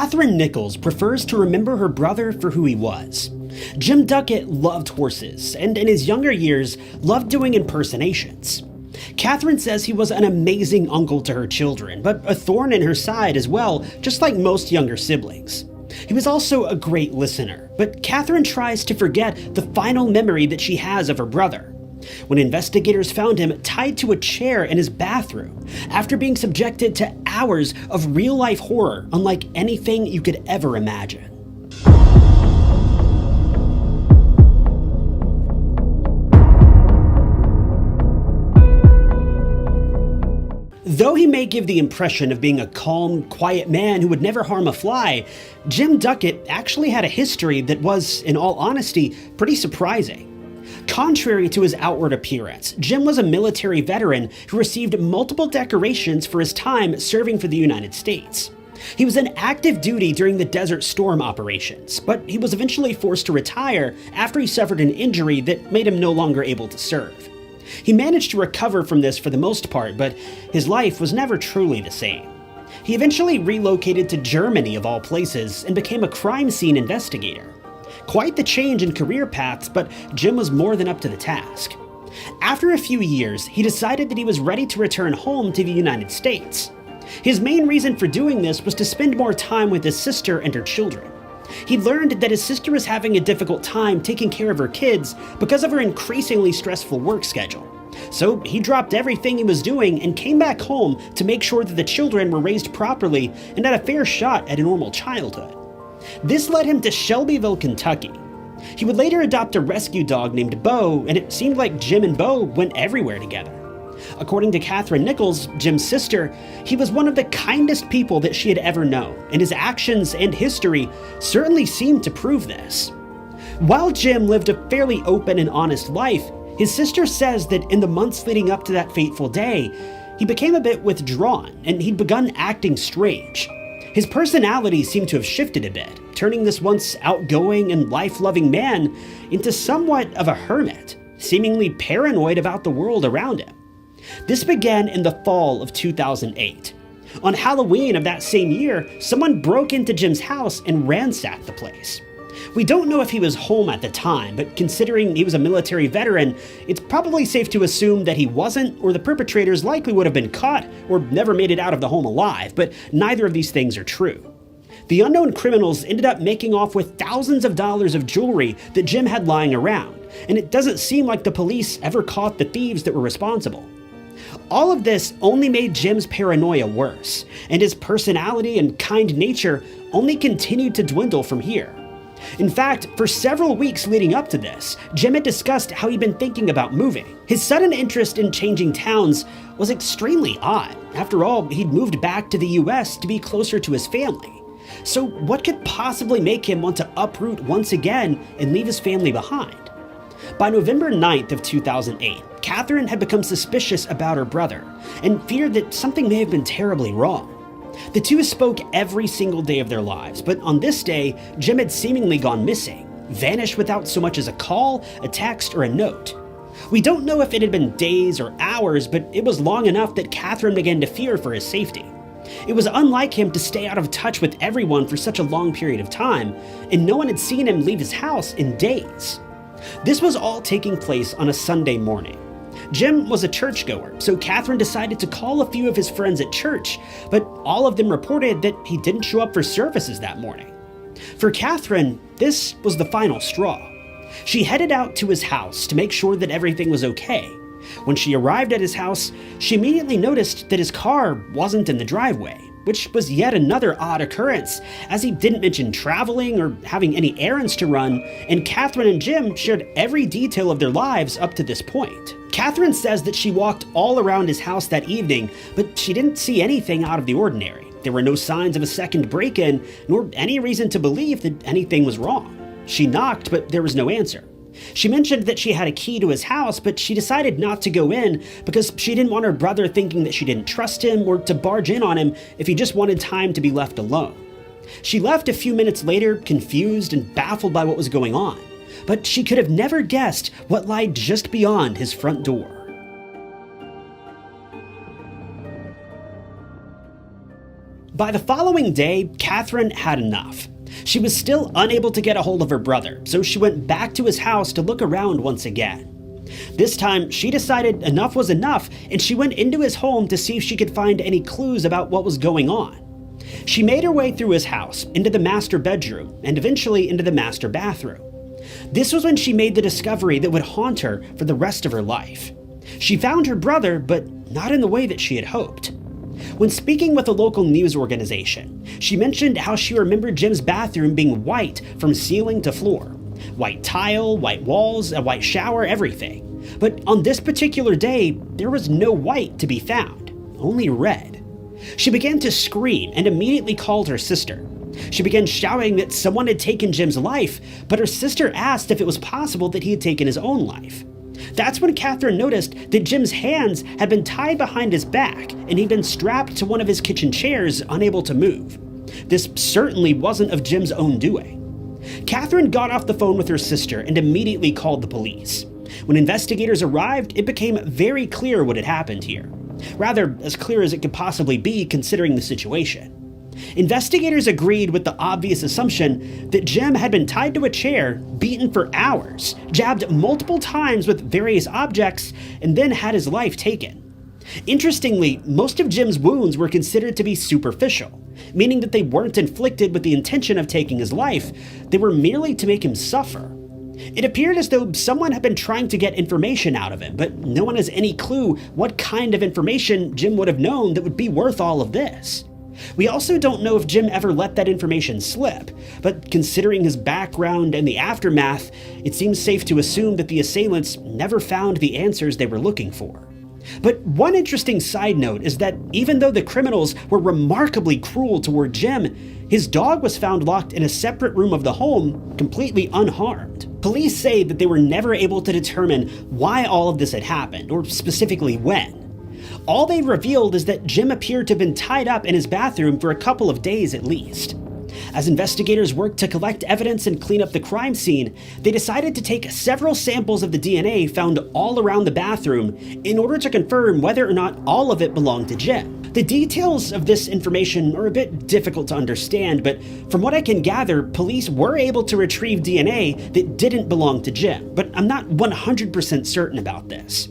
Catherine Nichols prefers to remember her brother for who he was. Jim Duckett loved horses, and in his younger years, loved doing impersonations. Catherine says he was an amazing uncle to her children, but a thorn in her side as well, just like most younger siblings. He was also a great listener, but Catherine tries to forget the final memory that she has of her brother. When investigators found him tied to a chair in his bathroom after being subjected to hours of real-life horror unlike anything you could ever imagine. Though he may give the impression of being a calm, quiet man who would never harm a fly, Jim Duckett actually had a history that was, in all honesty, pretty surprising. Contrary to his outward appearance, Jim was a military veteran who received multiple decorations for his time serving for the United States. He was in active duty during the Desert Storm operations, but he was eventually forced to retire after he suffered an injury that made him no longer able to serve. He managed to recover from this for the most part, but his life was never truly the same. He eventually relocated to Germany of all places and became a crime scene investigator. Quite the change in career paths, but Jim was more than up to the task. After a few years, he decided that he was ready to return home to the United States. His main reason for doing this was to spend more time with his sister and her children. He learned that his sister was having a difficult time taking care of her kids because of her increasingly stressful work schedule. So he dropped everything he was doing and came back home to make sure that the children were raised properly and had a fair shot at a normal childhood. This led him to Shelbyville, Kentucky. He would later adopt a rescue dog named Bo, and it seemed like Jim and Bo went everywhere together. According to Catherine Nichols, Jim's sister, he was one of the kindest people that she had ever known, and his actions and history certainly seemed to prove this. While Jim lived a fairly open and honest life, his sister says that in the months leading up to that fateful day, he became a bit withdrawn, and he'd begun acting strange. His personality seemed to have shifted a bit, turning this once outgoing and life-loving man into somewhat of a hermit, seemingly paranoid about the world around him. This began in the fall of 2008. On Halloween of that same year, someone broke into Jim's house and ransacked the place. We don't know if he was home at the time, but considering he was a military veteran, it's probably safe to assume that he wasn't, or the perpetrators likely would have been caught or never made it out of the home alive, but neither of these things are true. The unknown criminals ended up making off with thousands of dollars of jewelry that Jim had lying around, and it doesn't seem like the police ever caught the thieves that were responsible. All of this only made Jim's paranoia worse, and his personality and kind nature only continued to dwindle from here. In fact, for several weeks leading up to this, Jim had discussed how he'd been thinking about moving. His sudden interest in changing towns was extremely odd. After all, he'd moved back to the US to be closer to his family. So what could possibly make him want to uproot once again and leave his family behind? By November 9th of 2008, Catherine had become suspicious about her brother and feared that something may have been terribly wrong. The two spoke every single day of their lives, but on this day, Jim had seemingly gone missing, vanished without so much as a call, a text, or a note. We don't know if it had been days or hours, but it was long enough that Catherine began to fear for his safety. It was unlike him to stay out of touch with everyone for such a long period of time, and no one had seen him leave his house in days. This was all taking place on a Sunday morning. Jim was a churchgoer, so Catherine decided to call a few of his friends at church, but all of them reported that he didn't show up for services that morning. For Catherine, this was the final straw. She headed out to his house to make sure that everything was okay. When she arrived at his house, she immediately noticed that his car wasn't in the driveway, which was yet another odd occurrence, as he didn't mention traveling or having any errands to run, and Catherine and Jim shared every detail of their lives up to this point. Catherine says that she walked all around his house that evening, but she didn't see anything out of the ordinary. There were no signs of a second break-in, nor any reason to believe that anything was wrong. She knocked, but there was no answer. She mentioned that she had a key to his house, but she decided not to go in because she didn't want her brother thinking that she didn't trust him or to barge in on him if he just wanted time to be left alone. She left a few minutes later, confused and baffled by what was going on, but she could have never guessed what lied just beyond his front door. By the following day, Catherine had enough. She was still unable to get a hold of her brother, so she went back to his house to look around once again. This time, she decided enough was enough, and she went into his home to see if she could find any clues about what was going on. She made her way through his house, into the master bedroom, and eventually into the master bathroom. This was when she made the discovery that would haunt her for the rest of her life. She found her brother, but not in the way that she had hoped. When speaking with a local news organization, she mentioned how she remembered Jim's bathroom being white from ceiling to floor. White tile, white walls, a white shower, everything. But on this particular day, there was no white to be found, only red. She began to scream and immediately called her sister. She began shouting that someone had taken Jim's life, but her sister asked if it was possible that he had taken his own life. That's when Catherine noticed that Jim's hands had been tied behind his back and he'd been strapped to one of his kitchen chairs, unable to move. This certainly wasn't of Jim's own doing. Catherine got off the phone with her sister and immediately called the police. When investigators arrived, it became very clear what had happened here. Rather, as clear as it could possibly be considering the situation. Investigators agreed with the obvious assumption that Jim had been tied to a chair, beaten for hours, jabbed multiple times with various objects, and then had his life taken. Interestingly, most of Jim's wounds were considered to be superficial, meaning that they weren't inflicted with the intention of taking his life, they were merely to make him suffer. It appeared as though someone had been trying to get information out of him, but no one has any clue what kind of information Jim would have known that would be worth all of this. We also don't know if Jim ever let that information slip, but considering his background and the aftermath, it seems safe to assume that the assailants never found the answers they were looking for. But one interesting side note is that even though the criminals were remarkably cruel toward Jim, his dog was found locked in a separate room of the home, completely unharmed. Police say that they were never able to determine why all of this had happened, or specifically when. All they revealed is that Jim appeared to have been tied up in his bathroom for a couple of days at least. As investigators worked to collect evidence and clean up the crime scene, they decided to take several samples of the DNA found all around the bathroom in order to confirm whether or not all of it belonged to Jim. The details of this information are a bit difficult to understand, but from what I can gather, police were able to retrieve DNA that didn't belong to Jim, but I'm not 100% certain about this.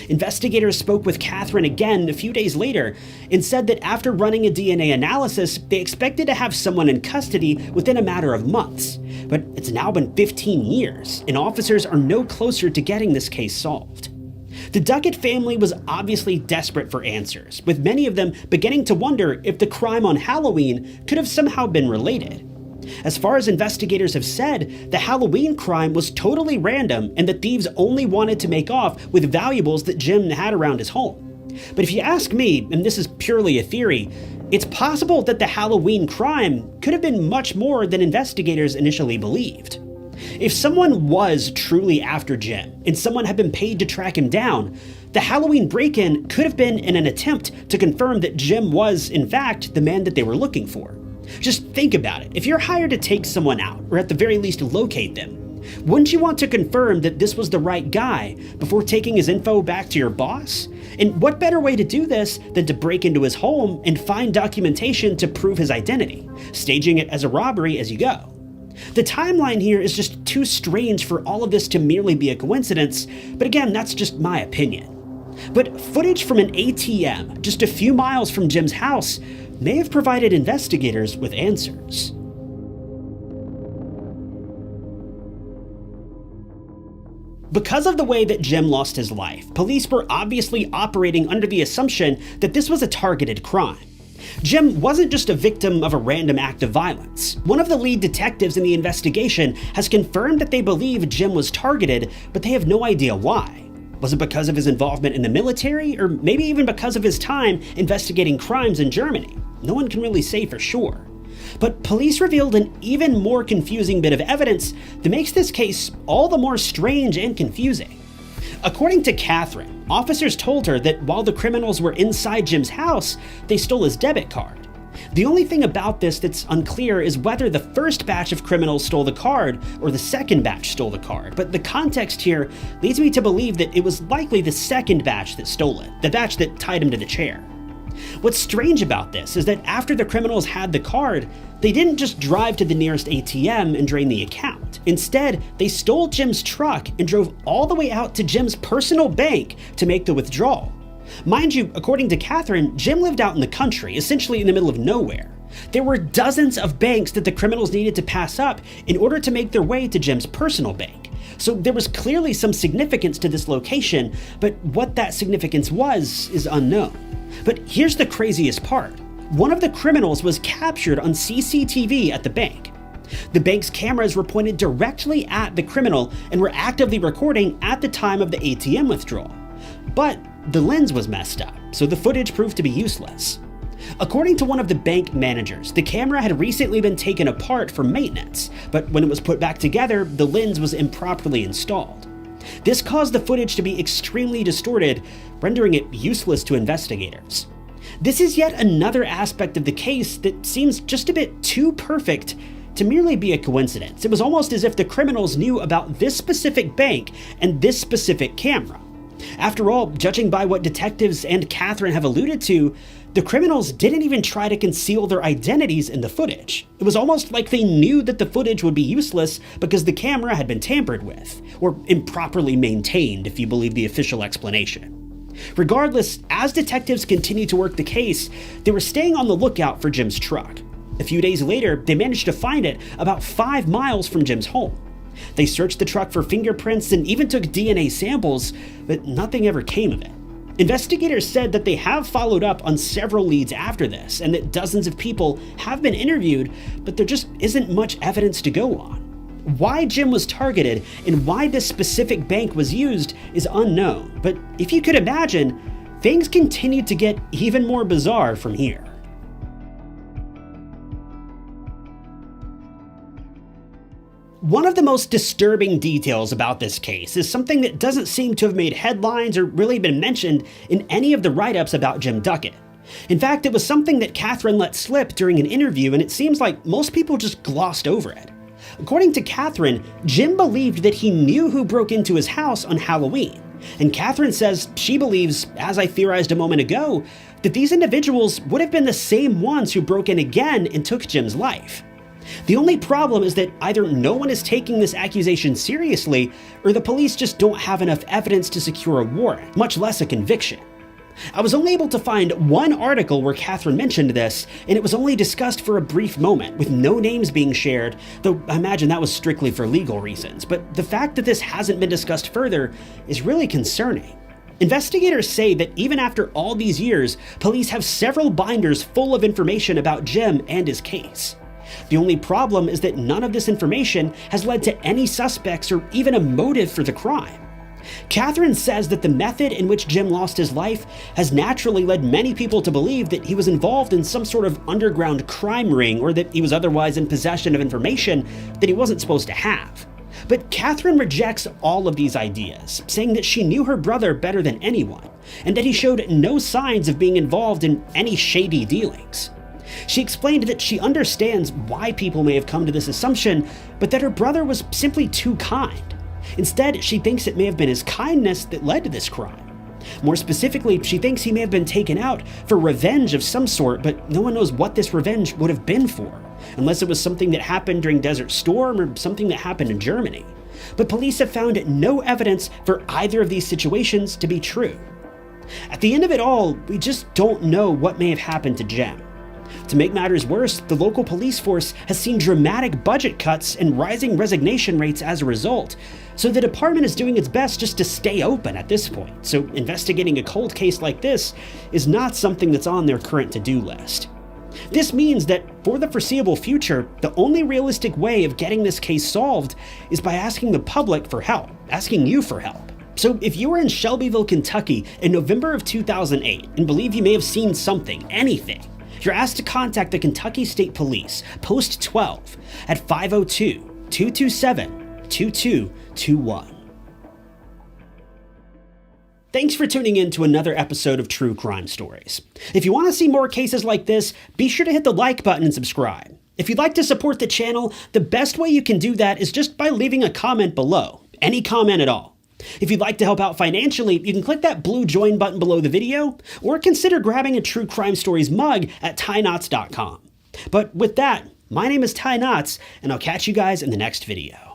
Investigators spoke with Catherine again a few days later and said that after running a DNA analysis, they expected to have someone in custody within a matter of months. But it's now been 15 years, and officers are no closer to getting this case solved. The Duckett family was obviously desperate for answers, with many of them beginning to wonder if the crime on Halloween could have somehow been related. As far as investigators have said, the Halloween crime was totally random and the thieves only wanted to make off with valuables that Jim had around his home. But if you ask me, and this is purely a theory, it's possible that the Halloween crime could have been much more than investigators initially believed. If someone was truly after Jim, and someone had been paid to track him down, the Halloween break-in could have been in an attempt to confirm that Jim was, in fact, the man that they were looking for. Just think about it. If you're hired to take someone out, or at the very least locate them, wouldn't you want to confirm that this was the right guy before taking his info back to your boss? And what better way to do this than to break into his home and find documentation to prove his identity, staging it as a robbery as you go? The timeline here is just too strange for all of this to merely be a coincidence, but again, that's just my opinion. But footage from an ATM just a few miles from Jim's house may have provided investigators with answers. Because of the way that Jim lost his life, police were obviously operating under the assumption that this was a targeted crime. Jim wasn't just a victim of a random act of violence. One of the lead detectives in the investigation has confirmed that they believe Jim was targeted, but they have no idea why. Was it because of his involvement in the military, or maybe even because of his time investigating crimes in Germany? No one can really say for sure. But police revealed an even more confusing bit of evidence that makes this case all the more strange and confusing. According to Catherine, officers told her that while the criminals were inside Jim's house, they stole his debit card. The only thing about this that's unclear is whether the first batch of criminals stole the card or the second batch stole the card, but the context here leads me to believe that it was likely the second batch that stole it, the batch that tied him to the chair. What's strange about this is that after the criminals had the card, they didn't just drive to the nearest ATM and drain the account. Instead, they stole Jim's truck and drove all the way out to Jim's personal bank to make the withdrawal. Mind you, according to Catherine, Jim lived out in the country, essentially in the middle of nowhere. There were dozens of banks that the criminals needed to pass up in order to make their way to Jim's personal bank. So there was clearly some significance to this location, but what that significance was is unknown. But here's the craziest part. One of the criminals was captured on CCTV at the bank. The bank's cameras were pointed directly at the criminal and were actively recording at the time of the ATM withdrawal. But the lens was messed up, so the footage proved to be useless. According to one of the bank managers, the camera had recently been taken apart for maintenance, but when it was put back together, the lens was improperly installed. This caused the footage to be extremely distorted, rendering it useless to investigators. This is yet another aspect of the case that seems just a bit too perfect to merely be a coincidence. It was almost as if the criminals knew about this specific bank and this specific camera. After all, judging by what detectives and Catherine have alluded to, the criminals didn't even try to conceal their identities in the footage. It was almost like they knew that the footage would be useless because the camera had been tampered with, or improperly maintained if you believe the official explanation. Regardless, as detectives continued to work the case, they were staying on the lookout for Jim's truck. A few days later, they managed to find it about 5 miles from Jim's home. They searched the truck for fingerprints and even took DNA samples, but nothing ever came of it. Investigators said that they have followed up on several leads after this, and that dozens of people have been interviewed, but there just isn't much evidence to go on. Why Jim was targeted and why this specific bank was used is unknown, but if you could imagine, things continued to get even more bizarre from here. One of the most disturbing details about this case is something that doesn't seem to have made headlines or really been mentioned in any of the write-ups about Jim Duckett. In fact, it was something that Catherine let slip during an interview, and it seems like most people just glossed over it. According to Catherine, Jim believed that he knew who broke into his house on Halloween, and Catherine says she believes, as I theorized a moment ago, that these individuals would have been the same ones who broke in again and took Jim's life. The only problem is that either no one is taking this accusation seriously, or the police just don't have enough evidence to secure a warrant, much less a conviction. I was only able to find one article where Catherine mentioned this, and it was only discussed for a brief moment, with no names being shared, though I imagine that was strictly for legal reasons. But the fact that this hasn't been discussed further is really concerning. Investigators say that even after all these years, police have several binders full of information about Jim and his case. The only problem is that none of this information has led to any suspects or even a motive for the crime. Catherine says that the method in which Jim lost his life has naturally led many people to believe that he was involved in some sort of underground crime ring, or that he was otherwise in possession of information that he wasn't supposed to have. But Catherine rejects all of these ideas, saying that she knew her brother better than anyone, and that he showed no signs of being involved in any shady dealings. She explained that she understands why people may have come to this assumption, but that her brother was simply too kind. Instead, she thinks it may have been his kindness that led to this crime. More specifically, she thinks he may have been taken out for revenge of some sort, but no one knows what this revenge would have been for, unless it was something that happened during Desert Storm or something that happened in Germany. But police have found no evidence for either of these situations to be true. At the end of it all, we just don't know what may have happened to Jim. To make matters worse, the local police force has seen dramatic budget cuts and rising resignation rates as a result, so the department is doing its best just to stay open at this point, so investigating a cold case like this is not something that's on their current to-do list. This means that, for the foreseeable future, the only realistic way of getting this case solved is by asking the public for help, asking you for help. So if you were in Shelbyville, Kentucky in November of 2008 and believe you may have seen something, anything, you're asked to contact the Kentucky State Police, Post 12, at 502-227-2221. Thanks for tuning in to another episode of True Crime Stories. If you want to see more cases like this, be sure to hit the like button and subscribe. If you'd like to support the channel, the best way you can do that is just by leaving a comment below. Any comment at all. If you'd like to help out financially, you can click that blue join button below the video, or consider grabbing a True Crime Stories mug at tyknots.com. But with that, my name is Ty Knots, and I'll catch you guys in the next video.